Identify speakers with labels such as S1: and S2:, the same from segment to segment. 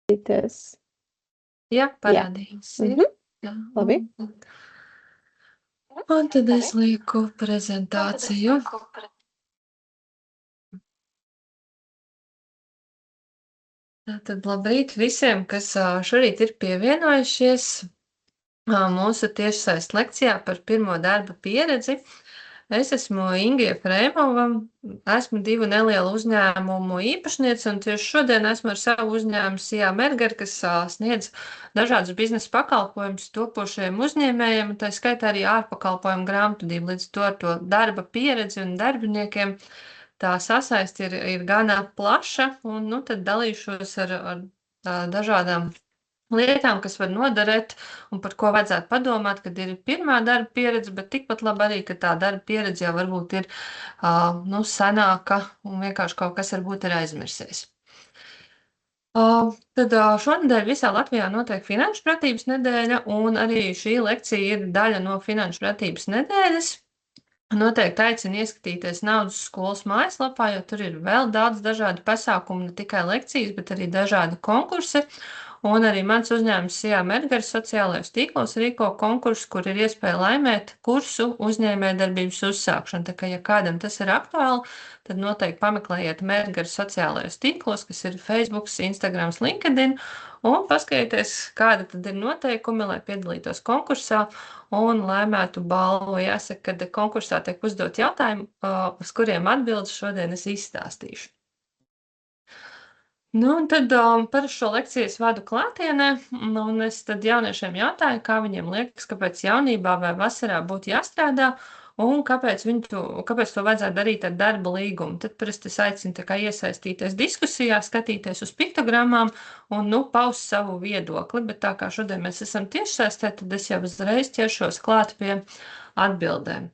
S1: Parādīties.
S2: Jā, parādījās. Jā.
S1: Labi.
S2: Un tad es lieku prezentāciju. Tad labrīt visiem, kas šorīt ir pievienojušies mūsu tiešsaistes lekcijā par pirmo darba pieredzi. Es esmu Inga Frēmova, esmu 2 nelielu uzņēmumu īpašniece, un tieši šodien esmu ar savu uzņēmumu Sijā Merger, kas sniedz dažādus biznesa pakalpojumus topošajiem uzņēmējiem, tā skaitā arī ārpakalpojumu grāmatvedību, līdz ar to darba pieredzi un darbiniekiem. Tā sasaisti ir gana plaša, un tad dalīšos ar dažādām lietām, kas var noderēt un par ko vajadzētu padomāt, kad ir pirmā darba pieredze, bet tikpat labi arī, ka tā darba pieredze jau varbūt ir senāka un vienkārši kaut kas varbūt ir aizmirsies. Tad šonedēļ visā Latvijā notiek finanšu pratības nedēļa, un arī šī lekcija ir daļa no finanšu pratības nedēļas. Noteikti aicinu ieskatīties Naudas skolas mājaslapā, jo tur ir vēl daudz dažādu pasākumu, ne tikai lekcijas, bet arī dažādi konkursi. Un arī mans uzņēmums Sijā Mergers sociālajos tīklos rīko konkursu, kur ir iespēja laimēt kursu uzņēmējdarbības uzsākšanu. Tā kā, ja kādam tas ir aktuāli, tad noteikti pameklējiet Mergers sociālajos tīklos, kas ir Facebook, Instagrams, LinkedIn, un paskatieties, kāda tad ir noteikumi, lai piedalītos konkursā un laimētu balvu. Jāsaka, ka konkursā tiek uzdot jautājumi, uz kuriem atbildes šodien es izstāstīšu. Un tad par šo lekciju es vadu klātienē, un es tad jauniešiem jautāju, kā viņiem liekas, kāpēc jaunībā vai vasarā būtu jāstrādā, un kāpēc to vajadzētu darīt ar darba līgumu. Tad parasti es aicinu iesaistīties diskusijā, skatīties uz piktogrammām un paust savu viedokli, bet tā kā šodien mēs esam tiešsaistē, tad es jau uzreiz ķeršos klāt pie atbildēm.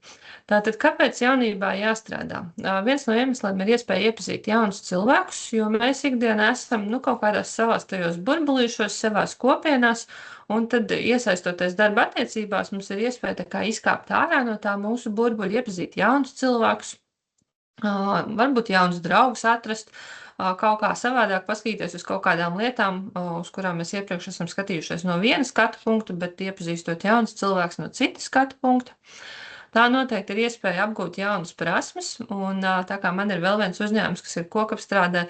S2: Tātad, kāpēc jaunībā jāstrādā? Viens no iemesliem ir iespēja iepazīt jaunus cilvēkus, jo mēs ikdienā esam kaut kādās savās tajos burbulīšos, savās kopienās, un tad iesaistoties darba attiecībās, mums ir iespēja izkāpt ārā no tā mūsu burbuļa, iepazīt jaunus cilvēkus, varbūt jaunus draugus atrast, kaut kā savādāk paskatīties uz kaut kādām lietām, uz kurām mēs iepriekš esam skatījušies no viena skatu punkta, bet iepazīstot jaunus cilvēkus no cita skatu punkta. Tā noteikti ir iespēja apgūt jaunas prasmes, un tā kā man ir vēl viens uzņēmums, kas ir kokapstrādē,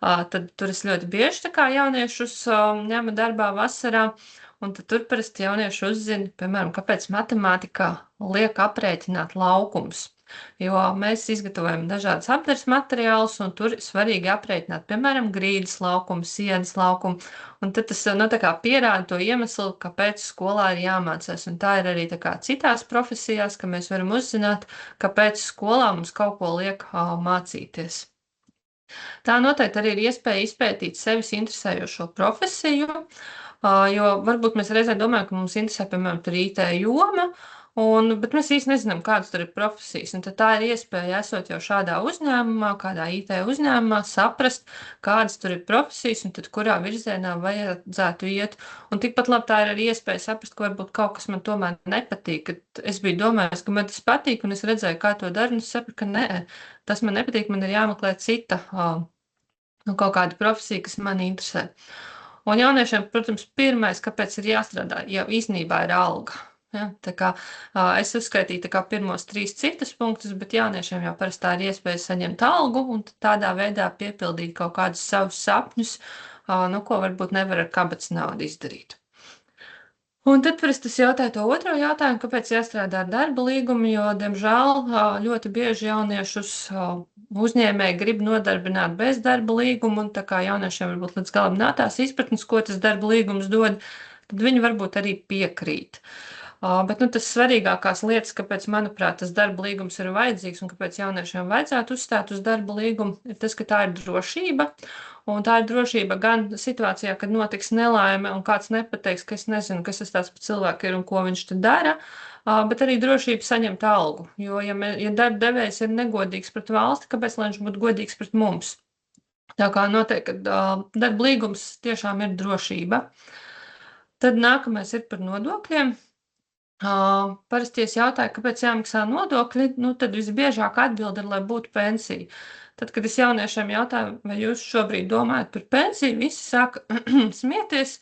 S2: tad tur es ļoti bieži jauniešus ņemu darbā vasarā, un tad tur parasti jaunieši uzzina, piemēram, kāpēc matemātikā liek aprēķināt laukums. Jo mēs izgatavojam dažādas apdars materiālus, un tur ir svarīgi aprēķināt, piemēram, grīdas laukumu, sienas laukumu, un tad tas pierāda to iemeslu, kāpēc skolā ir jāmācās. Un tā ir arī citās profesijās, ka mēs varam uzzināt, kāpēc skolā mums kaut ko liek mācīties. Tā noteikti arī ir iespēja izpētīt sevis interesējošo profesiju, jo varbūt mēs reizē domājam, ka mums interesē, piemēram, tur IT joma, bet mēs īsti nezinām, kādas tur ir profesijas. Un tad tā ir iespēja, esot jau šādā uzņēmumā, kādā IT uzņēmumā, saprast, kādas tur ir profesijas un tad kurā virzienā vajadzētu iet. Un tikpat labi tā ir arī iespēja saprast, ka varbūt kaut kas man tomēr nepatīk. Kad es biju domājis, ka man tas patīk, un es redzēju, kā to dara, un es sapratu, ka nē, tas man nepatīk, man ir jāmeklē cita kaut kāda profesija, kas man interesē. Un jauniešiem, protams, pirmais, kāpēc ir jāstrādā, jau īstenībā ir alga. Ja, es uzskaitīju pirmos 3 citus punktus, bet jauniešiem jau parasti tā ir iespēja saņemt algu un tādā veidā piepildīt kaut kādus savus sapņus, ko varbūt nevar ar kabatas naudu izdarīt. Un tad parasti es jautāju to otro jautājumu, kāpēc jāstrādā ar darba līgumu, jo, diemžēl, ļoti bieži jauniešus uzņēmēji grib nodarbināt bez darba līguma, un tā kā jauniešiem varbūt līdz galam nav tās izpratnes, ko tas darba līgums dod, tad viņi varbūt arī piekrīt. Bet tas svarīgākās lietas, kāpēc, manuprāt, tas darba līgums ir vajadzīgs un kāpēc jauniešiem vajadzētu uzstāt uz darba līgumu, ir tas, ka tā ir drošība. Un tā ir drošība gan situācijā, kad notiks nelaime un kāds nepateiks, ka es nezinu, kas tas tāds par cilvēku ir un ko viņš te dara, bet arī drošība saņemt algu. Jo, ja darba devējs ir negodīgs pret valsti, kāpēc lai viņš būtu godīgs pret mums? Tā kā noteikti, ka darba līgums tiešām ir drošība. Tad nākamais ir par nodokļiem. Parasti es jautāju, kāpēc jāmaksā nodokļi, nu, tad visbiežāk atbild ir, lai būtu pensija. Tad, kad es jauniešiem jautāju, vai jūs šobrīd domājat par pensiju, visi sāka smieties,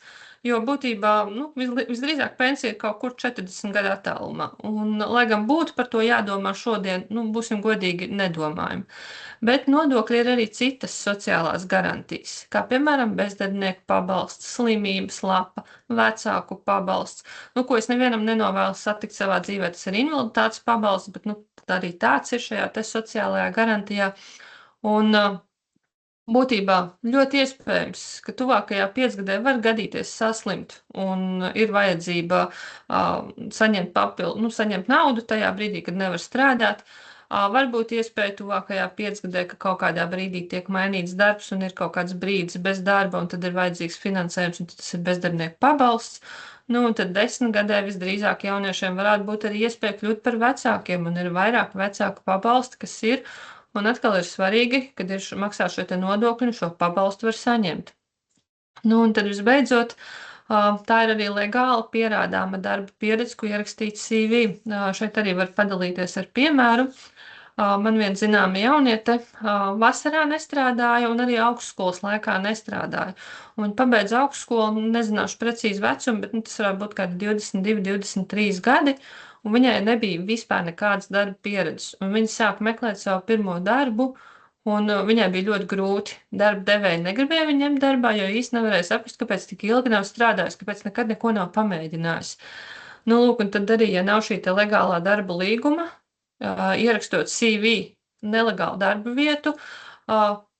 S2: jo būtībā, nu, visdrīzāk pensija ir kaut kur 40 gadu attālumā. Un, lai gan būtu par to jādomā šodien, nu, būsim godīgi, nedomājam. Bet nodokļi ir arī citas sociālās garantijas, kā piemēram bezdarbnieku pabalsts, slimības lapa, vecāku pabalsts, nu, ko es nevienam nenovēlu satikt savā dzīvē, tas ir invaliditātes pabalsts, bet, nu, arī tāds ir šajā te sociālajā garantijā. Un būtībā ļoti iespējams, ka tuvākajā 5-gadē var gadīties saslimt un ir vajadzība saņemt naudu tajā brīdī, kad nevar strādāt. Varbūt iespēja tuvākajā 5-gadē, ka kaut kādā brīdī tiek mainīts darbs un ir kaut kāds brīdis bez darba, un tad ir vajadzīgs finansējums, un tas ir bezdarbnieku pabalsts. Nu, un tad 10-gadē visdrīzāk jauniešiem varētu būt arī iespēja kļūt par vecākiem, un ir vairāk vecāku pabalsti, kas ir, un atkal ir svarīgi, kad ir maksā šo te nodokļu, šo pabalstu var saņemt. Nu, un tad visbeidzot, tā ir arī legāli pierādāma darba pieredze, ko ierakstīts CV. Šeit arī var padalīties ar piemēru. Man viena zināma jauniete vasarā nestrādāja un arī augstskolas laikā nestrādāja. Un viņa pabeidza augstskolu, nezināšu precīzi vecumu, bet tas varētu būt kādi 22, 23 gadi, un viņai nebija vispār nekādas darba pieredzes. Un viņa sāka meklēt savu pirmo darbu, un viņai bija ļoti grūti. Darba devēji negribēja viņu ņemt darbā, jo īsti nevarēja saprast, kāpēc tik ilgi nav strādājis, kāpēc nekad neko nav pamēģinājis. Nu, lūk, un tad arī, ja nav šī te legālā darba līguma, ierakstot CV nelegālu darba vietu,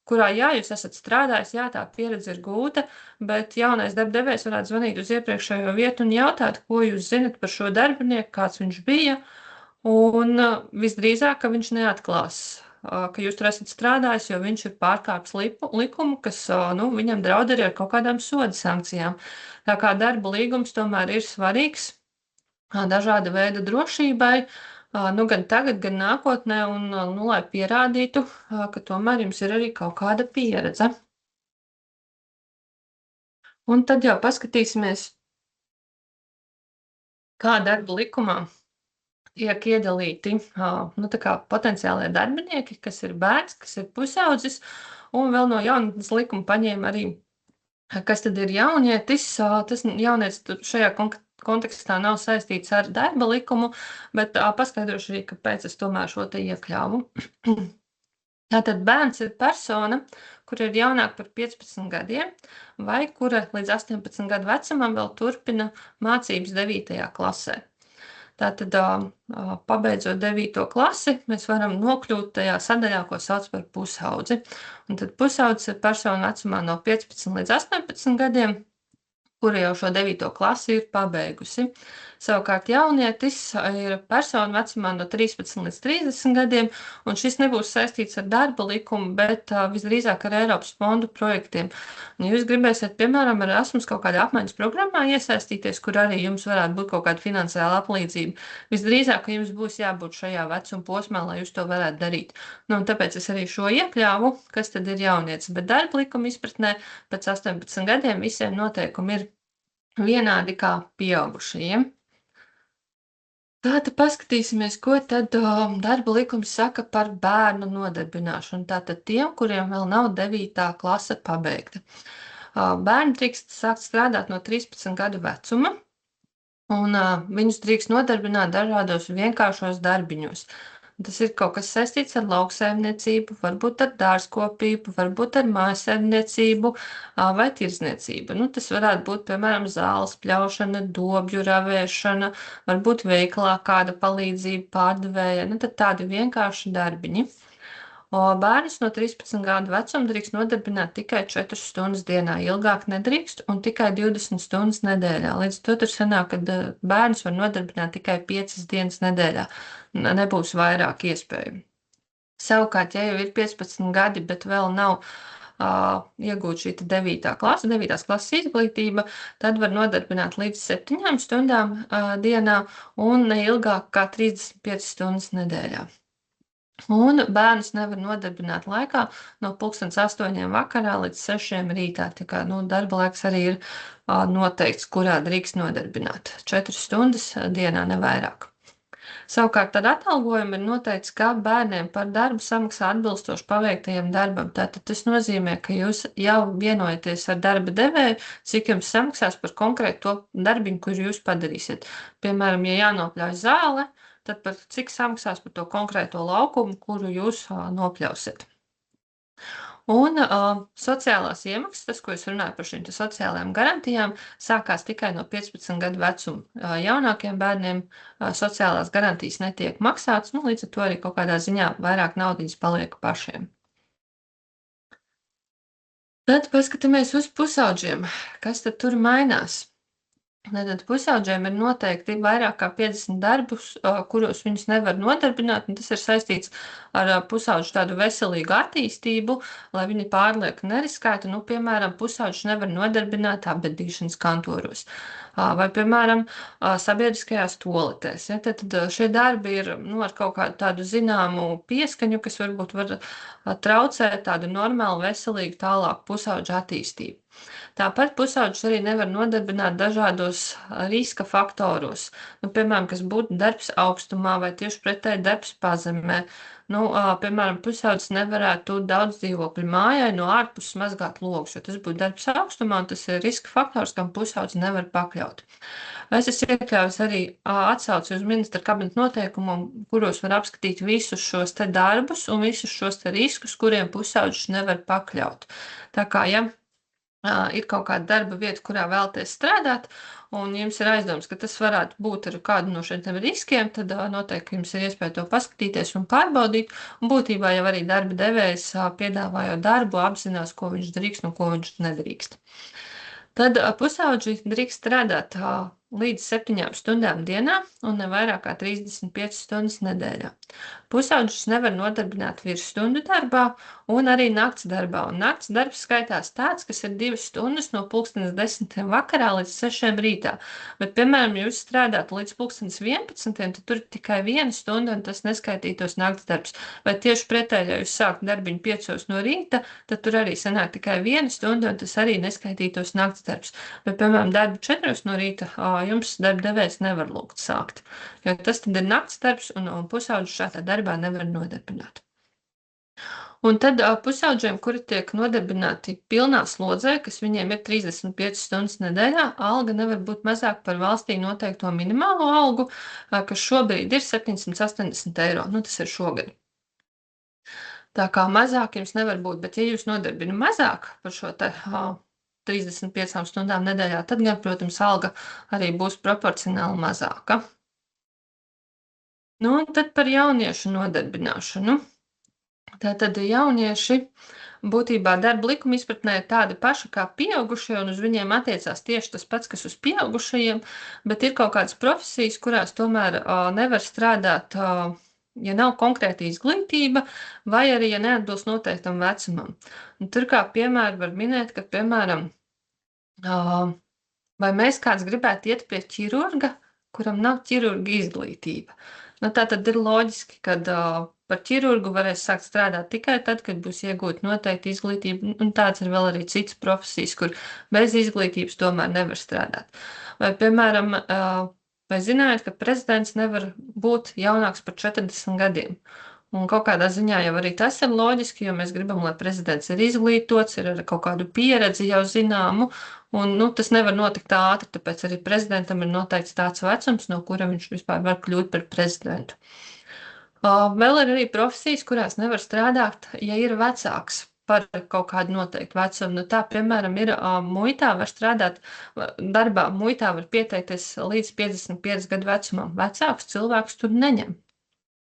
S2: kurā, jā, jūs esat strādājis, jā, tā pieredze ir gūta, bet jaunais darbdevējs varētu zvanīt uz iepriekšējo vietu un jautāt, ko jūs zinat par šo darbinieku, kāds viņš bija, un visdrīzāk, ka viņš neatklās, ka jūs tur esat strādājis, jo viņš ir pārkāpis likumu, kas, nu, viņam draud arī ar kaut kādām soda sankcijām. Tā kā darba līgums tomēr ir svarīgs dažāda veida drošībai, nu, gan tagad, gan nākotnē, un, nu, lai pierādītu, ka tomēr jums ir arī kaut kāda pieredze. Un tad jau paskatīsimies, kā darba likumā tiek iedalīti, nu, tā kā potenciālie darbinieki, kas ir bērns, kas ir pusaudzis, un vēl no jaunatnes likuma paņēma arī, kas tad ir jaunietis. Tas jaunietis šajā kontekstā nav saistīts ar darba likumu, bet paskaidrošu arī, kāpēc es tomēr šo te iekļāvu. Tātad bērns ir persona, kur ir jaunāk par 15 gadiem, vai kura līdz 18 gadu vecumam vēl turpina mācības 9. klasē. Tātad, pabeidzot 9. klasi, mēs varam nokļūt tajā sadaļā, ko sauc par pusaudzi. Un tad pusaudzis ir persona vecumā no 15 līdz 18 gadiem, kura jau šo 9. klasi ir pabeigusi. Savukārt jaunietis ir persona vecumā no 13 līdz 30 gadiem, un šis nebūs saistīts ar darba likumu, bet visdrīzāk ar Eiropas fondu projektiem. Un jūs gribēsiet, piemēram, ar Erasmus kaut kādā apmaiņas programmā iesaistīties, kur arī jums varētu būt kaut kāda finansiāla aplīdzība. Visdrīzāk, ka jums būs jābūt šajā vecuma posmā, lai jūs to varētu darīt. Nu, un tāpēc es arī šo iekļāvu, kas tad ir jaunietis. Bet darba likuma izpratnē pēc 18 gadiem visiem noteikumi ir vienādi kā pieaugušajiem. Tātad paskatīsimies, ko tad darba likums saka par bērnu nodarbināšanu. Tātad tiem, kuriem vēl nav 9. klase pabeigta. Bērni drīkst sākt strādāt no 13 gadu vecuma, un viņus drīkst nodarbināt dažādos vienkāršos darbiņos. Tas ir kaut kas saistīts ar lauksaimniecību, varbūt ar dārzkopību, varbūt ar mājsaimniecību vai tirdzniecību. Nu, tas varētu būt, piemēram, zāles pļaušana, dobļu ravēšana, varbūt veikalā kāda palīdzība pārdevēja, nu, tad tādi vienkārši darbiņi. Bērnus no 13 gadu vecuma drīkst nodarbināt tikai 4 stundas dienā, ilgāk nedrīkst, un tikai 20 stundas nedēļā. Līdz to tur sanāk, ka bērnus var nodarbināt tikai 5 dienas nedēļā. Nebūs vairāk iespēju. Savukārt, ja jau ir 15 gadi, bet vēl nav iegūt šī 9. klases izglītība, tad var nodarbināt līdz 7 stundām dienā un neilgāk kā 35 stundas nedēļā. Un bērnus nevar nodarbināt laikā no 8:00 vakarā līdz 6:00 rītā. Tā kā, darba laiks arī ir noteikts, kurā drīkst nodarbināt. 4 stundas dienā, ne vairāk. Savukārt ar atalgojumu ir noteikts, ka bērniem par darbu samaksā atbilstoši paveiktajam darbam. Tātad tas nozīmē, ka jūs jau vienojaties ar darba devēju, cik jums samaksās par konkrētu to darbiņu, kur jūs padarīsiet. Piemēram, ja jānopļauj zāle, tad par cik samaksās par to konkrēto laukumu, kuru jūs nopļausiet. Un sociālās iemaksas, tas, ko es runāju par šīm sociālajām garantijām, sākās tikai no 15 gadu vecuma. Jaunākiem bērniem sociālās garantijas netiek maksātas, līdz ar to arī kaut kādā ziņā vairāk naudiņas paliek pašiem. Tad paskatāmies uz pusaudžiem. Kas tad tur mainās? Tātad pusaudžiem ir noteikti vairāk kā 50 darbus, kuros viņus nevar nodarbināt, un tas ir saistīts ar pusaudžu tādu veselīgu attīstību, lai viņi pārlieku neriskētu. Piemēram, pusaudžus nevar nodarbināt apbedīšanas kantoros vai, piemēram, sabiedriskajās toaletēs. Ja? Tad šie darbi ir ar kaut kādu tādu zināmu pieskaņu, kas varbūt var traucēt tādu normālu, veselīgu tālāku pusaudžu attīstību. Tāpat pusaudžus arī nevar nodarbināt dažādos riska faktoros, piemēram, kas būtu darbs augstumā vai tieši pretēji darbs pazemē. Piemēram, pusaudzis nevarētu daudz dzīvokļu mājai no ārpuses mazgāt logus, jo tas būtu darbs augstumā, un tas ir riska faktors, kam pusaudzis nevar pakļaut. Es esmu iekļāvis arī atsauci uz ministra kabineta noteikumiem, kuros var apskatīt visus šos te darbus un visus šos te riskus, kuriem pusaudzis nevar pakļaut. Tā kā, ja ir kaut kāda darba vieta, kurā vēlaties strādāt, un jums ir aizdoms, ka tas varētu būt ar kādu no šiem riskiem, tad noteikti jums ir iespēja to paskatīties un pārbaudīt. Un būtībā jau arī darba devējs piedāvājot darbu apzinās, ko viņš drīkst un ko viņš nedrīkst. Tad pusaudži drīkst strādāt līdz 7 stundām dienā un ne vairāk kā 35 stundas nedēļā. Pusaudžus nevar nodarbināt virsstundu darbā un arī nakts darbā. Un nakts darbs skaitās tāds, kas ir 2 stundas no 10:00 vakarā līdz 6:00 rītā. Bet, piemēram, ja jūs strādātu līdz 11:00, tad tur ir tikai 1 stunda un tas neskaitītos nakts darbs. Vai tieši pretēji, ja jūs sākat darbiņu 5:00 no rīta, tad tur arī sanāk tikai 1 stunda un tas arī neskaitītos nakts darbs. Bet, piemēram, darbu 4:00 no rīta jums darba devējs nevar lūgt sākt, jo tas tad ir nakts darbs un pusaudžus šādā darbā nevar nodarbināt. Un tad pusaudžiem, kuri tiek nodarbināti pilnā slodzē, kas viņiem ir 35 stundas nedēļā, alga nevar būt mazāk par valstī noteikto minimālo algu, kas šobrīd ir 780 eiro. Tas ir šogad. Tā kā mazāk jums nevar būt, bet ja jūs nodarbina mazāk par šo te 35 stundām nedēļā, tad gan, protams, alga arī būs proporcionāli mazāka. Un tad par jauniešu nodarbināšanu. Tātad jaunieši būtībā darba likuma izpratnē ir tādi paši kā pieaugušie, un uz viņiem attiecās tieši tas pats, kas uz pieaugušajiem, bet ir kaut kādas profesijas, kurās tomēr nevar strādāt, ja nav konkrēta izglītība, vai arī, ja neatbilst noteiktam vecumam. Un tur kā piemēru var minēt, ka, piemēram, vai mēs kāds gribētu iet pie ķirurga, kuram nav ķirurga izglītība. Tā tad ir loģiski, ka par ķirurgu varēs sākt strādāt tikai tad, kad būs iegūta noteikti izglītība, un tāds ir vēl arī citas profesijas, kur bez izglītības tomēr nevar strādāt. Vai, piemēram, vai zinājāt, ka prezidents nevar būt jaunāks par 40 gadiem? Un kaut kādā ziņā jau arī tas ir loģiski, jo mēs gribam, lai prezidents ir izglītots, ir ar kaut kādu pieredzi jau zināmu, un tas nevar notikt ātri, tāpēc arī prezidentam ir noteikts tāds vecums, no kura viņš vispār var kļūt par prezidentu. Vēl ir arī profesijas, kurās nevar strādāt, ja ir vecāks par kaut kādu noteiktu vecumu. Tā, piemēram, ir muitā var strādāt, darbā muitā var pieteikties līdz 55 gadu vecumam. Vecāks cilvēks tur neņem.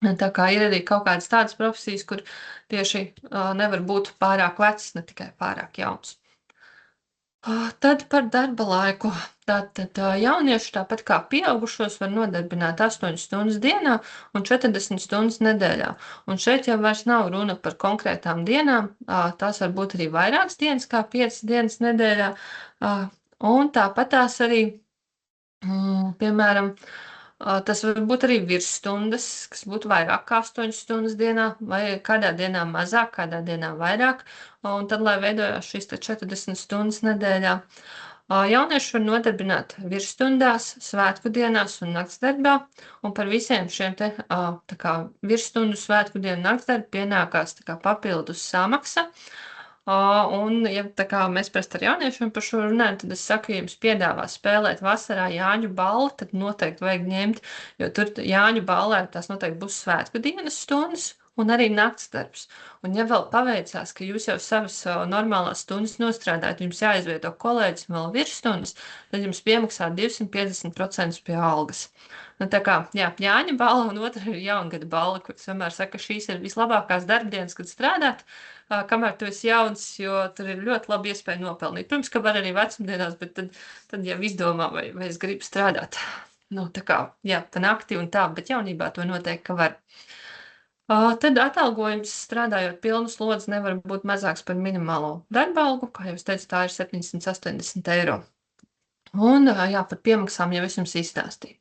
S2: Tā kā ir arī kaut kādas tādas profesijas, kur tieši nevar būt pārāk vecs, ne tikai pārāk jauns. Tad par darba laiku. Tātad jaunieši tāpat kā pieaugušos var nodarbināt 8 stundas dienā un 40 stundas nedēļā. Un šeit jau vairs nav runa par konkrētām dienām, tās var būt arī vairākas dienas, kā 5 dienas nedēļā. Un tāpat tās arī, piemēram, Tas var būt arī virsstundas, kas būtu vairāk kā 8 stundas dienā, vai kādā dienā mazāk, kādā dienā vairāk, un tad, lai veidojās šīs 40 stundas nedēļā. Jaunieši var nodarbināt virsstundās, svētku dienās un naktsdarbā, un par visiem šiem te tā kā virsstundu, svētku dienu, naktsdarbu pienākās tā kā papildus samaksa. Un, ja tā kā mēs parasti ar jauniešiem par šo runājam, tad es saku, ja jums piedāvā spēlēt vasarā Jāņu balli, tad noteikti vajag ņemt, jo tur Jāņu ballē tās noteikti būs svētku dienas stundas un arī naktsdarbs. Un ja vēl paveicās, ka jūs jau savas normālās stundas nostrādājat, jums jāizvieto kolēģis vēl virsstundas, tad jums piemaksā 250% pie algas. Nu, tā kā, jā, Jāņa balva un otra ir jaungada balva, kur es vienmēr saku, ka šīs ir vislabākās darbdienas, kad strādāt, kamēr tu esi jauns, jo tur ir ļoti labi iespēja nopelnīt. Protams, ka var arī vecumdienās, bet tad jau izdomā, vai es gribu strādāt. Nu, tā kā, jā, pa nakti un tā, bet jaunībā to noteikti, ka var. Tad atalgojums strādājot pilnu slodzi nevar būt mazāks par minimālo darba algu, kā jau es teicu, tā ir 780 eiro. Un, jā, par piemaksām jau es jums izstāstīju.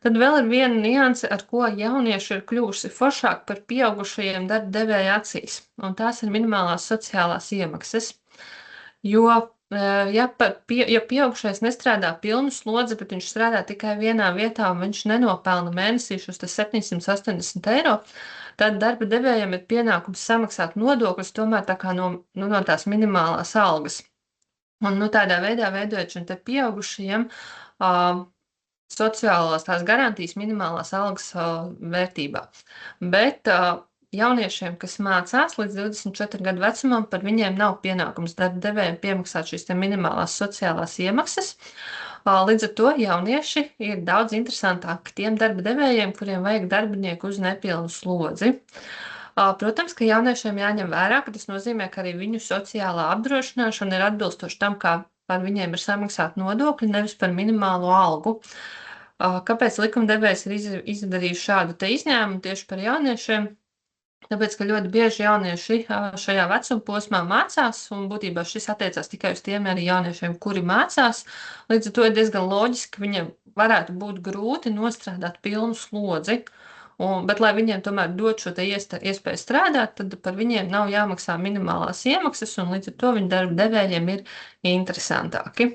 S2: Tad vēl ir viena nianse, ar ko jaunieši ir kļuvuši foršāk par pieaugušajiem darba devēja acīs, un tās ir minimālās sociālās iemaksas. Jo, ja pieaugušais nestrādā pilnu slodzi, bet viņš strādā tikai vienā vietā un viņš nenopelna mēnesī šos 780 eiro, tad darba devējiem ir pienākums samaksāt nodokļus tomēr tā kā no tās minimālās algas. Un tādā veidā veidojot šiem te pieaugušajiem, sociālās tās garantijas minimālās algas vērtībā. Bet jauniešiem, kas mācās līdz 24 gadu vecumam, par viņiem nav pienākums darba devējiem piemaksāt šīs te minimālās sociālās iemaksas. Līdz ar to jaunieši ir daudz interesantāki tiem darba devējiem, kuriem vajag darbinieku uz nepilnu slodzi. Protams, ka jauniešiem jāņem vērā, ka tas nozīmē, ka arī viņu sociālā apdrošināšana ir atbilstoši tam, kā par viņiem ir samaksāt nodokļi, nevis par minimālo algu. Kāpēc likumdevējs ir izdarījis šādu te izņēmumu tieši par jauniešiem? Tāpēc, ka ļoti bieži jaunieši šajā vecuma posmā mācās, un būtībā šis attiecās tikai uz tiem arī jauniešiem, kuri mācās. Līdz ar to ir diezgan loģiski, ka viņiem varētu būt grūti nostrādāt pilnu slodzi, bet lai viņiem tomēr dot šo te iespēju strādāt, tad par viņiem nav jāmaksā minimālās iemaksas, un līdz ar to viņu darba devējiem ir interesantāki.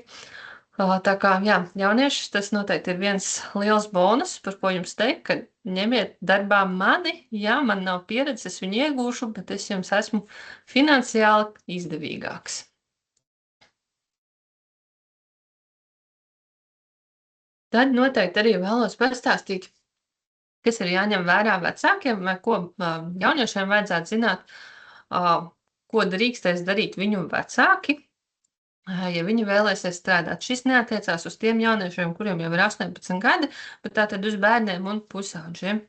S2: Tā kā, jā, jaunieši, tas noteikti ir viens liels bonus, par ko jums teikt, ka ņemiet darbā mani, jā, man nav pieredzes, es viņu iegūšu, bet es jums esmu finansiāli izdevīgāks. Tad noteikti arī vēlos pastāstīt, kas ir jāņem vērā vecākiem, vai ko jauniešiem vajadzētu zināt, ko drīkstēs darīt viņu vecāki, ja viņi vēlēsies strādāt. Šis neatiecās uz tiem jauniešiem, kuriem jau ir 18 gadi, bet tātad uz bērniem un pusauģiem.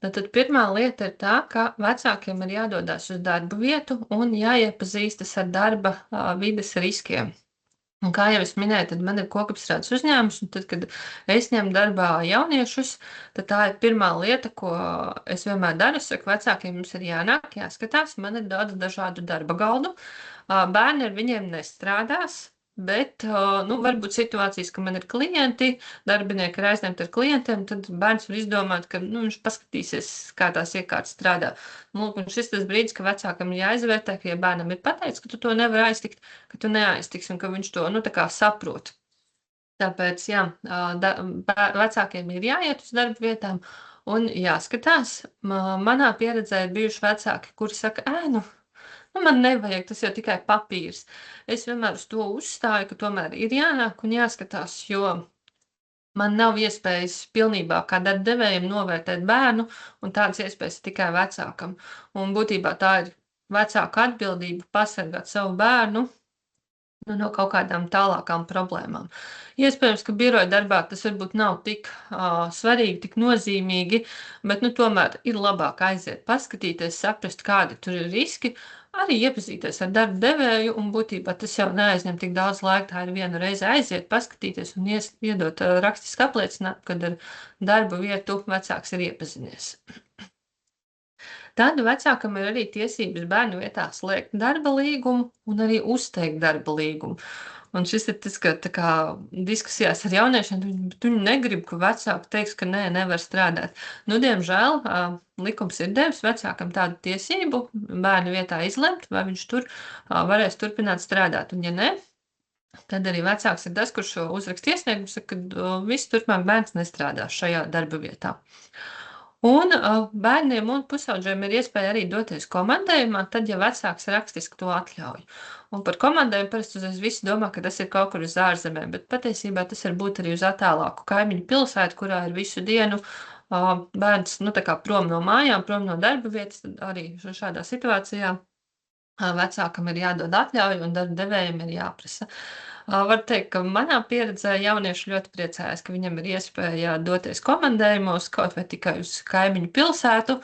S2: Tad pirmā lieta ir tā, ka vecākiem ir jādodās uz darba vietu un jāiepazīstas ar darba vides riskiem. Un kā jau es minēju, tad man ir kokapstrādes uzņēmums, un tad, kad es ņemu darbā jauniešus, tad tā ir pirmā lieta, ko es vienmēr daru. Es saku, vecākiem jums ir jānāk, jāskatās, man ir daudz dažādu darba galdu. Bērni ar viņiem nestrādās, bet, varbūt situācijas, ka man ir klienti, darbinieki ir aizņemti ar klientiem, tad bērns var izdomāt, ka, viņš paskatīsies, kā tās iekārtas strādā. Lūk, un šis tas brīdis, ka vecākam ir jāizvērtē, ka, ja bērnam ir pateicis, ka tu to nevar aiztikt, ka tu neaiztiksi, un ka viņš to, tā kā saprot. Tāpēc, jā, vecākiem ir jāiet uz darba vietām un jāskatās. Manā pieredzē ir bijuši vecāki, kuri saka, man nevajag, tas jau tikai papīrs. Es vienmēr uz to uzstāju, ka tomēr ir jānāk un jāskatās, jo man nav iespējas pilnībā kā darba devējiem novērtēt bērnu, un tādas iespējas tikai vecākam. Un būtībā tā ir vecāka atbildība pasargāt savu bērnu no kaut kādām tālākām problēmām. Iespējams, ka biroja darbā tas varbūt nav tik svarīgi, tik nozīmīgi, bet tomēr ir labāk aiziet, paskatīties, saprast, kādi tur ir riski, arī iepazīties ar darba devēju, un būtībā tas jau neaizņem tik daudz laika. Tā ir viena reize aiziet, paskatīties un iedot rakstisku apliecinājumu, kad ar darba vietu vecāks ir iepazinies. Tad vecākam ir arī tiesības bērnu vietā slēgt darba līgumu un arī uzteikt darba līgumu. Un šis ir tas, ka tā kā diskusijās ar jauniešiem, viņi negrib, ka vecāki teiks, ka nē, nevar strādāt. Nu, diemžēl likums ir devis vecākam tādu tiesību bērnu vietā izlemt, vai viņš tur varēs turpināt strādāt. Un ja ne, tad arī vecāks ir tas, kurš uzraksta iesniegumu, saka, ka viss turpmāk bērns nestrādās šajā darba vietā. Un bērniem un pusaudžiem ir iespēja arī doties komandējumā, tad, ja vecāks rakstiski to atļauj. Un par komandējumu parasti uzreiz visi domā, ka tas ir kaut kur uz ārzemēm, bet patiesībā tas var būt arī uz attālāku kaimiņu pilsētu, kurā ir visu dienu bērns, nu, tā kā prom no mājām, prom no darba vietas, tad arī šādā situācijā vecākam ir jādod atļauja un darba devējiem ir jāprasa. Var teikt, ka manā pieredzē jaunieši ļoti priecājas, ka viņam ir iespēja doties komandējumos, kaut vai tikai uz kaimiņu pilsētu,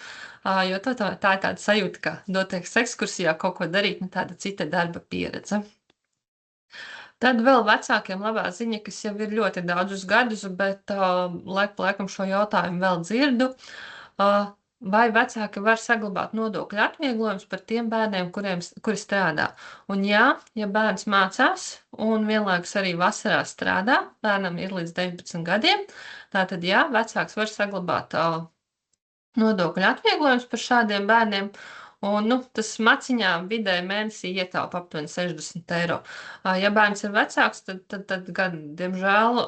S2: jo tā ir tāda sajūta, ka doties ekskursijā kaut ko darīt, nu tāda cita darba pieredze. Tad vēl vecākiem labā ziņa, kas jau ir ļoti daudzus gadus, bet laiku pa laikam šo jautājumu vēl dzirdu. Vai vecāki var saglabāt nodokļu atvieglojumus par tiem bērniem, kuri strādā? Un jā, ja bērns mācās un vienlaikus arī vasarā strādā, bērnam ir līdz 19 gadiem, tātad jā, vecāks var saglabāt nodokļu atvieglojumus par šādiem bērniem. Un, nu, tas maciņā vidēji mēnesī ietaupa aptuveni 60 eiro. Ja bērns ir vecāks, tad gan, diemžēl,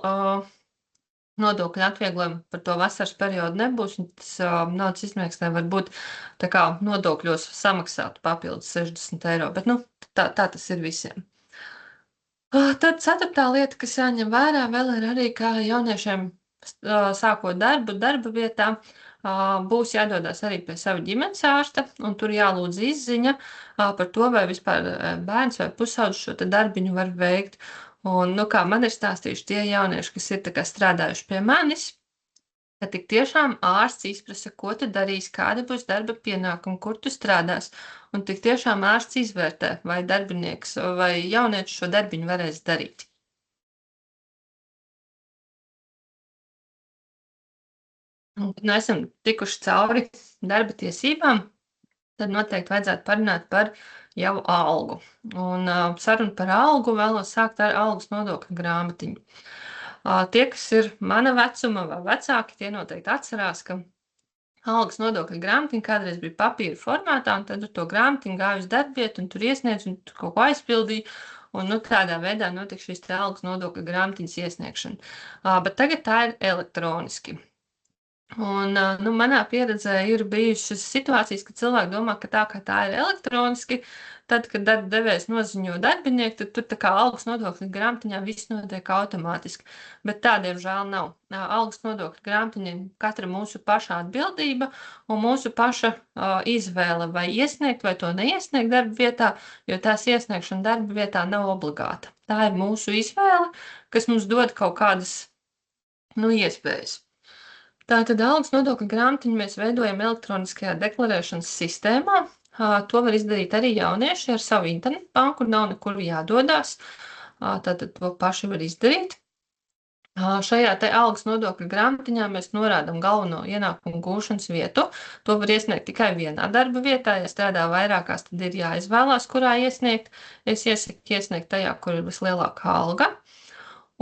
S2: nodokļu atvieglojumu par to vasaras periodu nebūs, un tas naudas izmēksnē var būt tā kā nodokļos samaksāt papildus 60 eiro, bet, nu, tā tas ir visiem. Tad ceturtā lieta, kas jāņem vērā, vēl ir arī, kā jauniešiem sākot darba vietā, būs jādodas arī pie sava ģimenes ārsta, un tur jālūdz izziņa par to, vai vispār bērns vai pusaudzis šo darbiņu var veikt. Un, nu, kā man ir stāstījuši tie jaunieši, kas ir tā kā strādājuši pie manis, ka tik tiešām ārsts izprasa, ko tu darīsi, kāda būs darba pienākuma, kur tu strādās. Un tik tiešām ārsts izvērtē, vai darbinieks vai jaunietis šo darbiņu varēs darīt. Un, kad mēs esam tikuši cauri darba tiesībām, tad noteikti vajadzētu parunāt par jau algu. Un sarunu par algu vēlos sākt ar algas nodokļu grāmatiņu. Tie, kas ir mana vecuma vai vecāki, tie noteikti atcerās, ka algas nodokļu grāmatiņa kādreiz bija papīra formātā, un tad ar to grāmatiņu gāju uz darbvietu, un tur iesniedz, un tur kaut ko aizpildīju, un nu, tādā veidā notika šīs algas nodokļu grāmatiņas iesniegšana. Bet tagad tā ir elektroniski. Un, nu, manā pieredzē ir bijušas situācijas, kad cilvēki domā, ka tā ir elektroniski, tad, kad darba devējs noziņo darbinieku, tad tur tā kā algas nodokļu grāmatiņā viss notiek automātiski. Bet tā, diemžēl, nav. Algas nodokļu grāmatiņa ir katra mūsu paša atbildība un mūsu paša izvēle, vai iesniegt vai to neiesniegt darba vietā, jo tās iesniegšana darba vietā nav obligāta. Tā ir mūsu izvēle, kas mums dod kaut kādas, nu, iespējas. Tātad algas nodokļu grāmatiņu mēs veidojam elektroniskajā deklarēšanas sistēmā. To var izdarīt arī jaunieši ar savu internetu banku, nav nekur jādodās. Tātad to paši var izdarīt. Šajā te algas nodokļu grāmatiņā mēs norādam galveno ienākumu gūšanas vietu. To var iesniegt tikai vienā darba vietā. Ja strādā vairākās, tad ir jāizvēlās, kurā iesniegt. Es iesaku iesniegt tajā, kur ir vislielākā alga.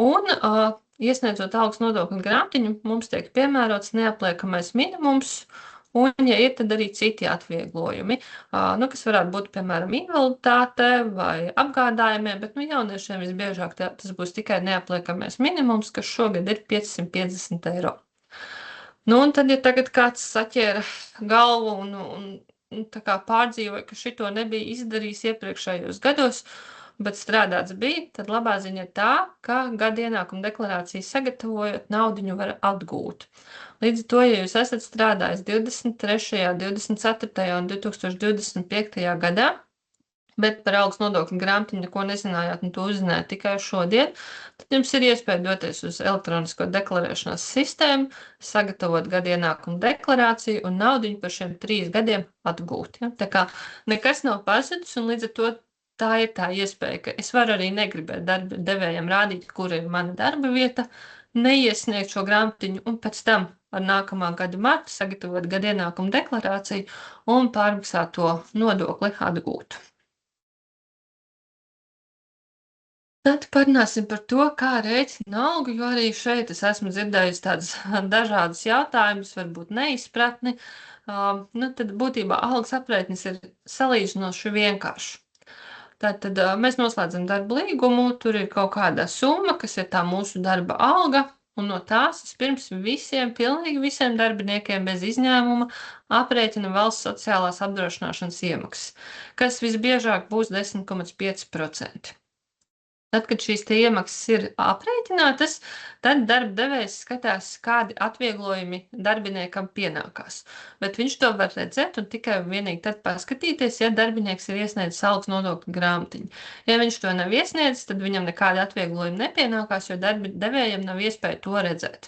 S2: Un iesniedzot algas nodokļu grāmatiņu, mums tiek piemērots neapliekamais minimums, un, ja ir, tad arī citi atvieglojumi, nu, kas varētu būt, piemēram, invaliditāte vai apgādājumie, bet, nu, jauniešiem visbiežāk tas būs tikai neapliekamais minimums, kas šogad ir 550 eiro. Nu, un tad, ja tagad kāds saķēra galvu un tā kā pārdzīvoja, ka šito nebija izdarījis iepriekšējos gados, bet strādāts bija, tad labā ziņa ir tā, ka gada ienākuma deklarāciju sagatavojot, naudiņu var atgūt. Līdz ar to, ja jūs esat strādājis 23., 24. un 2025. gadā, bet par algas nodokļu grāmatiņu neko nezinājāt un to uzzinājāt tikai šodien, tad jums ir iespēja doties uz elektronisko deklarēšanas sistēmu, sagatavot gada ienākuma deklarāciju un naudiņu par šiem 3 gadiem atgūt. Ja? Tā kā nekas nav pazudis, un līdz ar to tā ir tā iespēja, ka es varu arī negribēt darba devējiem rādīt, kur ir mana darba vieta, neiesniegt šo grāmatiņu un pēc tam ar nākamā gada martu sagatavot gada ienākuma deklarāciju un pārmaksāt to nodokli atgūt. Tad parunāsim par to, kā rēķina algu, jo arī šeit es esmu dzirdējusi tādas dažādas jautājumus, varbūt neizpratni. Nu, tad būtībā algas aprēķins ir salīdzinoši vienkāršs. Tātad mēs noslēdzam darba līgumu, tur ir kaut kāda summa, kas ir tā mūsu darba alga, un no tās vispirms pilnīgi visiem darbiniekiem bez izņēmuma aprēķina valsts sociālās apdrošināšanas iemaksas, kas visbiežāk būs 10,5%. Tad, kad šīs iemaksas ir aprēķinātas, tad darba devējs skatās, kādi atvieglojumi darbiniekam pienākās. Bet viņš to var redzēt un tikai un vienīgi tad paskatīties, ja darbinieks ir iesniedzis algas nodokļu grāmatiņu. Ja viņš to nav iesniedzis, tad viņam nekādi atvieglojumi nepienākās, jo darba devējam nav iespēja to redzēt.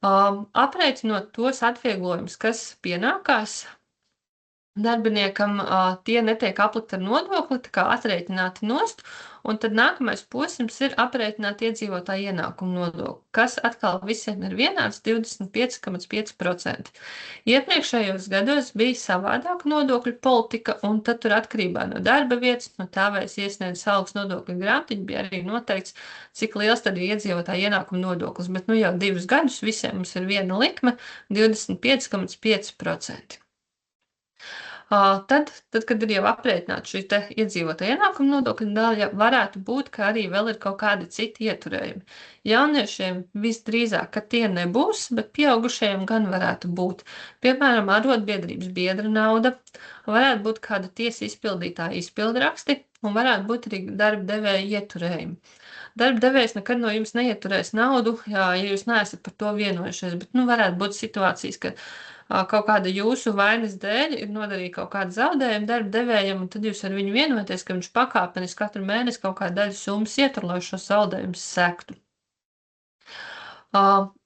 S2: Aprēķinot tos atvieglojumus, kas pienākās, darbiniekam tie netiek aplikti ar nodokli, tā kā atrēķināti nost, un tad nākamais posms ir aprēķināt iedzīvotāju ienākumu nodokli, kas atkal visiem ir vienāds 25,5%. Iepriekšējos gados bija savādāka nodokļu politika, un tad tur atkarībā no darba vietas, no tā vai es iesniedzu algas nodokļu grāmatiņu, bija arī noteikts, cik liels tad ir iedzīvotāju ienākumu nodoklis, bet nu jau 2 gadus visiem mums ir viena likme 25,5%. Tad, kad ir jau aprēķināta šī iedzīvotāja ienākuma nodokļa daļa, varētu būt, ka arī vēl ir kaut kādi citi ieturējumi. Jauniešiem visdrīzāk, ka tie nebūs, bet pieaugušajiem gan varētu būt. Piemēram, arotbiedrības biedra nauda, varētu būt kāda tiesa izpildītāja izpildraksti, un varētu būt arī darba devēja ieturējumi. Darba devējs nekad no jums neieturēs naudu, ja jūs neesat par to vienojušies, bet varētu būt situācijas, ka kaut kāda jūsu vainas dēļ ir nodarīta kaut kāda zaudējuma darba devējam, un tad jūs ar viņu vienojaties, ka viņš pakāpeniski katru mēnesi kaut kādu daļu summas ietur, lai šo zaudējumus sektu.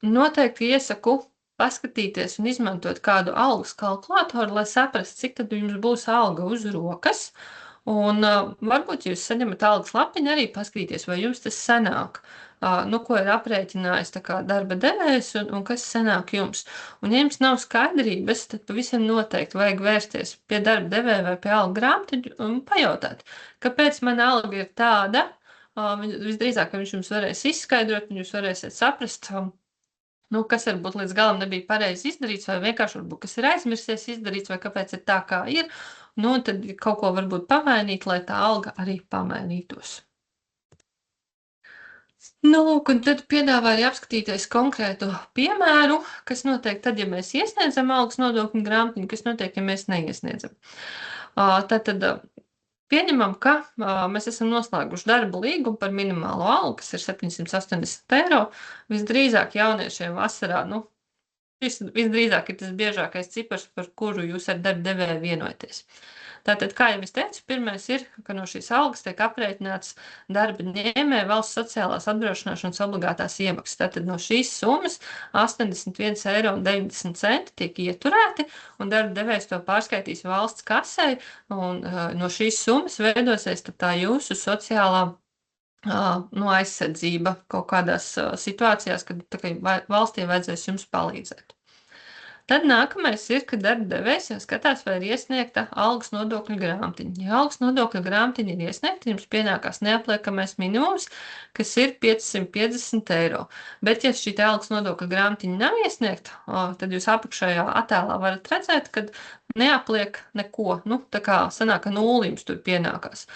S2: Noteikti iesaku paskatīties un izmantot kādu algas kalkulātoru, lai saprastu, cik tad jums būs alga uz rokas, un varbūt jūs saņemat algas lapiņu arī paskatīties, vai jums tas sanāk. Ko ir aprēķinājis darba devējs un kas sanāk jums. Un, ja jums nav skaidrības, tad pavisam noteikti vajag vērsties pie darba devēja vai pie algu grāmatiņu un pajautāt, kāpēc mana alga ir tāda. Visdrīzāk, ka viņš jums varēs izskaidrot, un jūs varēsiet saprast, kas varbūt līdz galam nebija pareizi izdarīts, vai vienkārši varbūt kas ir aizmirsies izdarīts, vai kāpēc ir tā, kā ir. Tad kaut ko varbūt pamainīt, lai tā alga arī pamainītos. Un tad piedāvā arī apskatīties konkrētu piemēru, kas notiek tad, ja mēs iesniedzam algas nodokļu grāmatiņu, kas notiek, ja mēs neiesniedzam. Tātad pieņemam, ka mēs esam noslēguši darba līgumu par minimālo algu, kas ir 780 eiro. Visdrīzāk jauniešiem vasarā, visdrīzāk ir tas biežākais cipars, par kuru jūs ar darba devēju vienojaties. Tātad, kā jau es teicu, pirmais ir, ka no šīs algas tiek aprēķināts darba ņēmēja valsts sociālās apdrošināšanas obligātās iemaksas. Tātad no šīs summas 81,90 eiro tiek ieturēti, un darba devējs to pārskaitīs valsts kasei, un no šīs summas veidosies tā jūsu sociālā aizsardzība kaut kādās situācijās, kad valstī vajadzēs jums palīdzēt. Tad nākamais ir, ka darba devējs jau skatās, vai ir iesniegta algas nodokļu grāmatiņa. Ja algas nodokļu grāmatiņa ir iesniegta, jums pienākās neapliekamais minimums, kas ir 550 eiro. Bet, ja šī algas nodokļu grāmatiņa nav iesniegta, tad jūs apakšējā attēlā varat redzēt, ka neapliek neko. Tā kā sanāk, ka nulli jums tur pienākās.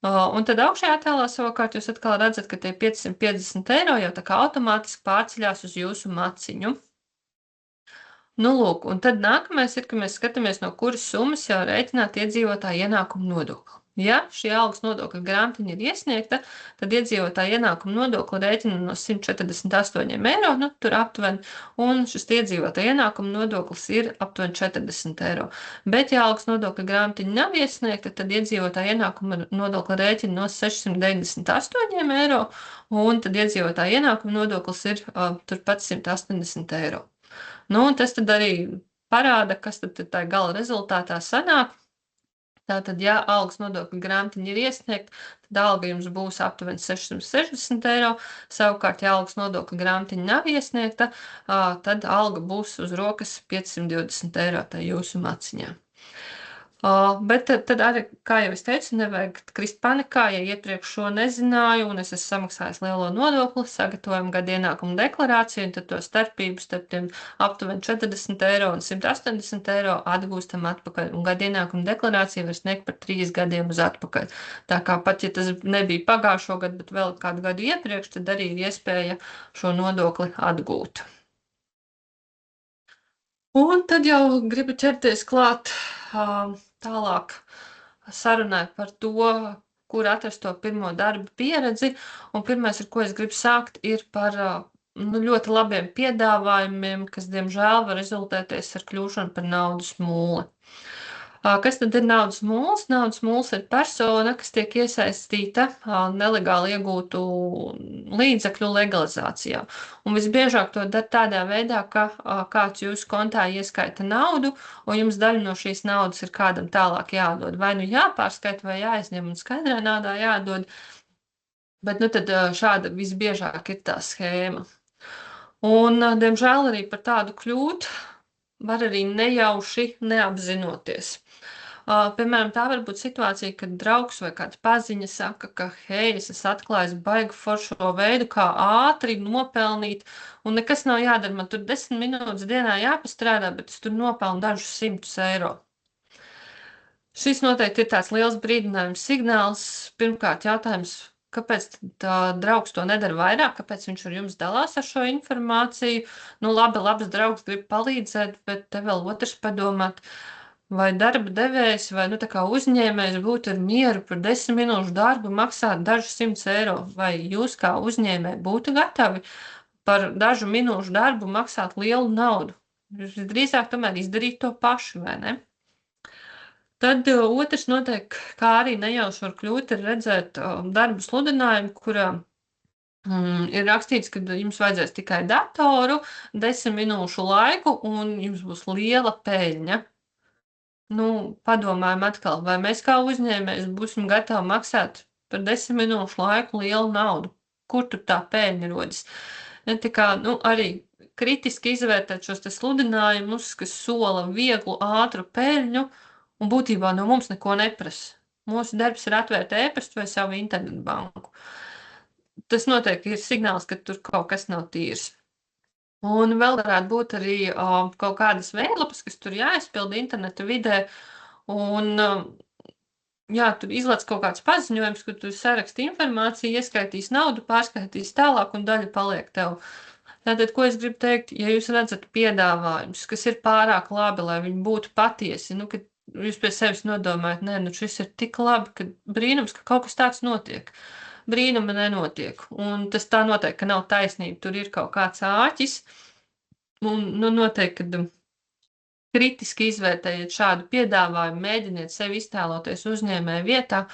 S2: Un tad augšējā attēlā savukārt jūs atkal redzat, ka tie 550 eiro jau tā kā automātiski pārceļās uz jūsu maciņu. Un tad nākamais ir, ka mēs skatāmies, no kuras summas jau rēķināt iedzīvotāju ienākumu nodokli. Ja šī algas nodokļa grāmatiņa ir iesniegta, tad iedzīvotāju ienākumu nodokli rēķina no 148 eiro, tur aptuveni, un šis iedzīvotāju ienākumu nodoklis ir aptuveni 40 eiro. Bet, ja algas nodokļa grāmatiņa nav iesniegta, tad iedzīvotāju ienākumu nodokli rēķina no 698 eiro, un tad iedzīvotāju ienākumu nodoklis ir turpat 180 eiro. Un tas tad arī parāda, kas tad tā gala rezultātā sanāk. Tātad, ja algas nodokļu grāmatiņa ir iesniegta, tad alga jums būs aptuveni 660 eiro. Savukārt, ja algas nodokļu grāmatiņa nav iesniegta, tad alga būs uz rokas 520 eiro tā jūsu maciņā. Bet tad arī, kā jau es teicu, nevajag krist panikā, ja iepriekš šo nezināju, un es esmu samaksājis lielo nodokli, sagatavojam gada ienākumu deklarāciju, un tad to starpību starp tiem aptuveni 40 eiro un 180 eiro atgūstam atpakaļ, un gada ienākumu deklarāciju var sniegt par 3 gadiem uz atpakaļ. Tā kā pat, ja tas nebija pagājušo gadu, bet vēl kādu gadu iepriekš, tad arī ir iespēja šo nodokli atgūt. Un tad jau gribu ķerties klāt tālāk sarunai par to, kur atrast to pirmo darba pieredzi. Un pirmais, ar ko es gribu sākt, ir par ļoti labiem piedāvājumiem, kas, diemžēl, var rezultēties ar kļūšanu par naudas mūli. Kas tad ir naudas mūls? Naudas mūls ir persona, kas tiek iesaistīta nelegāli iegūtu līdzekļu legalizācijā. Un visbiežāk to dara tādā veidā, ka kāds jūsu kontā ieskaita naudu, un jums daļa no šīs naudas ir kādam tālāk jādod. Vai nu jāpārskaita, vai jāizņem un skaidrā naudā jādod. Bet nu tad šāda visbiežāk ir tā schēma. Un, diemžēl, arī par tādu kļūt var arī nejauši neapzinoties. Piemēram, tā var būt situācija, kad draugs vai kāds paziņa saka, ka, hei, es esmu atklājis baigu foršo veidu, kā ātri nopelnīt, un nekas nav jādara, man tur 10 minūtes dienā jāpastrādā, bet es tur nopelnu dažus 100 eiro. Šis noteikti ir tāds liels brīdinājums signāls. Pirmkārt, jautājums, kāpēc draugs to nedara vairāk, kāpēc viņš ar jums dalās ar šo informāciju. Nu, labs draugs grib palīdzēt, bet te vēl otrs padomāt, vai darba devējs vai tā kā uzņēmējs būtu ar mieru par 10 minūšu darbu maksāt dažus 100 eiro, vai jūs kā uzņēmēji būtu gatavi par dažu minūšu darbu maksāt lielu naudu. Jūs drīzāk tomēr izdarīt to paši, vai ne? Tad otrs noteikti, kā arī nejauši var kļūt, ir redzēt darbu sludinājumu, kurā ir rakstīts, ka jums vajadzēs tikai datoru, 10 minūšu laiku, un jums būs liela peļņa. Nu, padomājam atkal, vai mēs kā uzņēmējs būsim gatavi maksāt par 10 minūšu laiku lielu naudu? Kur tur tā peļņa rodas? Tā kā, arī kritiski izvērtēt šos te sludinājumus, kas sola vieglu, ātru peļņu, un būtībā no mums neko neprasa. Mūsu darbs ir atvērt e-pastu vai savu internetu banku. Tas noteikti ir signāls, ka tur kaut kas nav tīrs. Un vēl varētu būt arī kaut kādas veidlapas, kas tur jāizpilda interneta vidē, un tur izlaiž kaut kāds paziņojums, kur tu saraksti informāciju, ieskaitīs naudu, pārskaitīs tālāk, un daļa paliek tev. Tātad, ko es gribu teikt, ja jūs redzat piedāvājumus, kas ir pārāk labi, lai viņi būtu patiesi, kad jūs pie sevis nodomājat, nē, šis ir tik labi, ka brīnums, ka kaut kas tāds notiek. Brīnuma nenotiek, un tas tā noteikti, ka nav taisnība, tur ir kaut kāds āķis, un noteikti, kad kritiski izvērtējiet šādu piedāvājumu, mēģiniet sevi iztēloties uzņēmēju vietā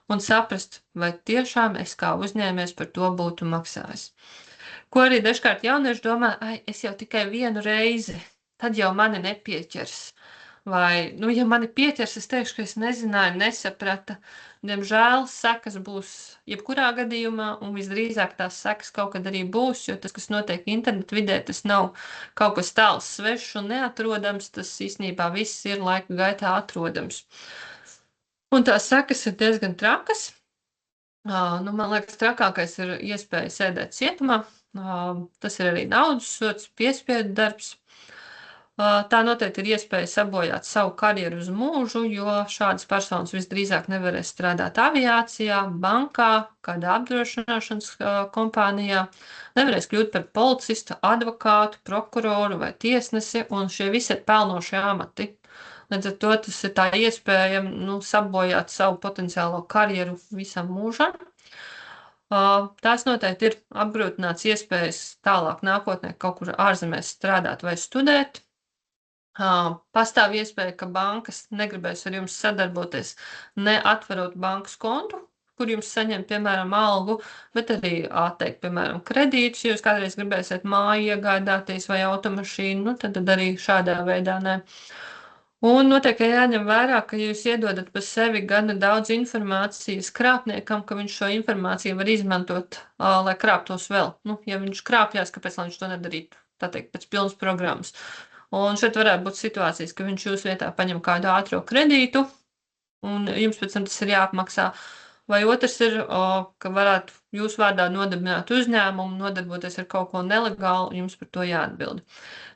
S2: un saprast, vai tiešām es kā uzņēmējs par to būtu maksājis. Ko arī dažkārt jaunieši domā, es jau tikai vienu reizi, tad jau mani nepieķers. Vai, ja mani pieķers, es teikšu, ka es nezināju, nesaprata. Diemžēl sekas būs jebkurā gadījumā, un visdrīzāk tās sekas kaut kad arī būs, jo tas, kas notiek internetu vidē, tas nav kaut kas tāls, svešs un neatrodams, tas īstenībā viss ir laika gaitā atrodams. Un tās sekas ir diezgan trakas. Man liekas, trakākais ir iespēja sēdēt cietumā. Tas ir arī naudas sods, piespiedu darbs. Tā noteikti ir iespēja sabojāt savu karjeru uz mūžu, jo šādas personas visdrīzāk nevarēs strādāt aviācijā, bankā, kādā apdrošināšanas kompānijā, nevarēs kļūt par policistu, advokātu, prokuroru vai tiesnesi, un šie visi ir pelnošie amati. Līdz ar to tas ir tā iespēja sabojāt savu potenciālo karjeru visam mūžam. Tās noteikti ir apgrūtināts iespējas tālāk nākotnē kaut kur ārzemēs strādāt vai studēt. Pastāv iespēja, ka bankas negribēs ar jums sadarboties, neatverot bankas kontu, kur jums saņem, piemēram, algu, bet arī atteikt, piemēram, kredītus, ja jūs kādreiz gribēsiet māju iegādāties vai automašīnu, tad arī šādā veidā ne. Un noteikti jāņem vērā, ka jūs iedodat par sevi gana daudz informācijas krāpniekam, ka viņš šo informāciju var izmantot, lai krāptos vēl. Ja viņš krāpjās, kāpēc viņš to nedarītu, tā teikt, pēc pilnas programmas. Un šeit varētu būt situācijas, ka viņš jūs vietā paņem kādu ātro kredītu, un jums pēc tam tas ir jāapmaksā. Vai otrs ir, ka varētu jūs vārdā nodibināt uzņēmumu, nodarboties ar kaut ko nelegālu, jums par to jāatbild.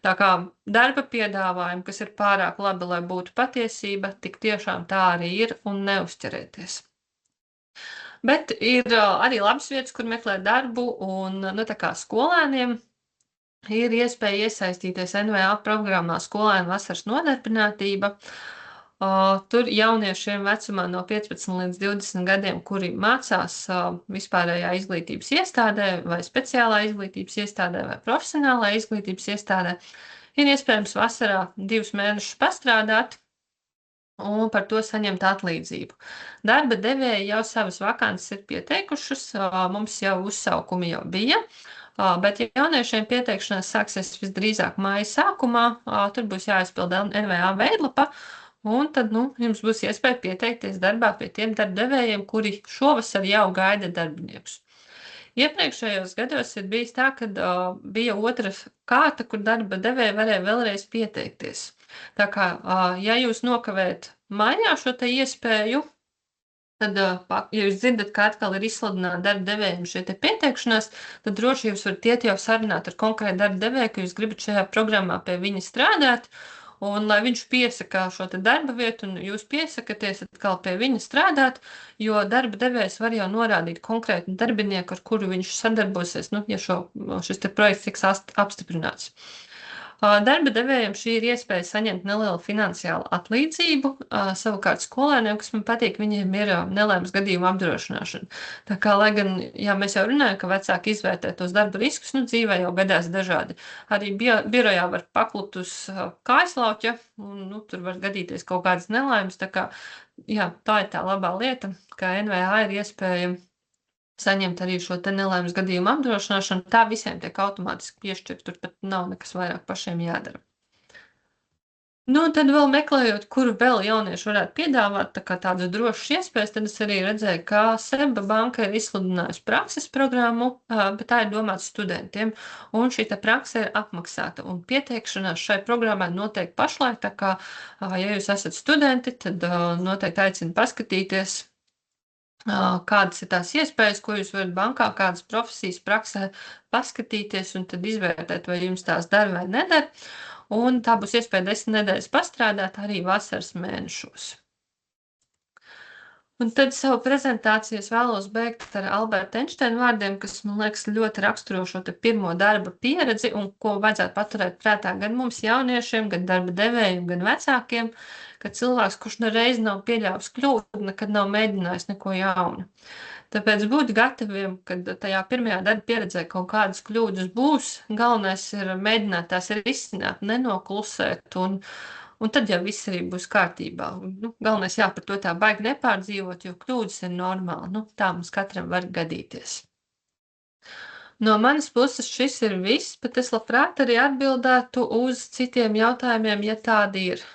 S2: Tā kā darba piedāvājumi, kas ir pārāk labi, lai būtu patiesība, tik tiešām tā arī ir un neuzķerieties. Bet ir arī labas vietas, kur meklēt darbu, un, nu, tā kā skolēniem ir iespēja iesaistīties NVA programmā Skolēnu vasaras nodarbinātība. Tur jauniešiem vecumā no 15 līdz 20 gadiem, kuri mācās vispārējā izglītības iestādē vai speciālā izglītības iestādē vai profesionālā izglītības iestādē, ir iespējams vasarā 2 mēnešus pastrādāt un par to saņemt atlīdzību. Darba devēji jau savas vakances ir pieteikušas, mums jau uzsaukumi jau bija, bet jauniešiem pieteikšanās sāksies visdrīzāk māja sākumā, tur būs jāizpilda NVA veidlapa, un tad, nu, jums būs iespēja pieteikties darbā pie tiem darbdevējiem, kuri šovasar jau gaida darbiniekus. Iepriekšējos gados ir bijis tā, ka bija otra kārta, kur darba devēji varēja vēlreiz pieteikties. Tā kā, ja jūs nokavējat mājā šo te iespēju, tad, ja jūs dzirdat, ka atkal ir izsludināta darba devējiem šie te pieteikšanās, tad droši jūs varat iet jau sarunāt ar konkrētu darba devēju, ka jūs gribat šajā programmā pie viņa strādāt, un lai viņš piesaka šo te darba vietu, un jūs piesakaties atkal pie viņa strādāt, jo darba devējs var jau norādīt konkrētu darbinieku, ar kuru viņš sadarbosies, nu, ja šis te projekts tiks apstiprināts. Darba devējiem šī ir iespēja saņemt nelielu finansiālu atlīdzību, savukārt skolēniem, kas man patīk, viņiem ir nelaimes gadījuma apdrošināšana. Tā kā, lai gan, jā, mēs jau runājam, ka vecāki izvērtē tos darba riskus, nu, dzīvē jau gadās dažādi. Arī birojā var paklupt uz kājaslauķa, un, nu, tur var gadīties kaut kādas nelaimes, tā kā, jā, tā ir tā labā lieta, ka NVA ir iespēja saņemt arī šo te nelaimes gadījumu apdrošināšanu, tā visiem tiek automātiski piešķirt, tur pat nav nekas vairāk pašiem jādara. Nu, tad vēl meklējot, kuru vēl jaunieši varētu piedāvāt, tā kā tādas drošas iespējas, tad es arī redzēju, ka Seba banka ir izsludinājusi prakses programmu, bet tā ir domāta studentiem, un šī tā prakse ir apmaksāta, un pieteikšanās šai programmai notiek pašlaik, tā kā, ja jūs esat studenti, tad noteikti aicinu paskatīties, kādas ir tās iespējas, ko jūs varat bankā, kādas profesijas praksē paskatīties un tad izvērtēt, vai jums tās der vai neder. Un tā būs iespēja 10 nedēļas pastrādāt arī vasaras mēnešos. Un tad savu prezentāciju es vēlos beigt ar Alberta Einsteina vārdiem, kas, man liekas, ļoti raksturo šo te pirmo darba pieredzi un ko vajadzētu paturēt prātā gan mums jauniešiem, gan darba devējiem, gan vecākiem, ka cilvēks, kurš nereiz nav pieļāvis kļūdu, nekad nav mēģinājis neko jaunu. Tāpēc būt gataviem, kad tajā pirmajā darba pieredzē kaut kādas kļūdas būs, galvenais ir mēģināt tās risināt, nenoklusēt, un tad jau viss arī būs kārtībā. Nu, galvenais par to tā baigi nepārdzīvot, jo kļūdas ir normāli. Nu, tā mums katram var gadīties. No manas puses šis ir viss, bet es labprāt arī atbildētu uz citiem jautājumiem, ja tādi ir.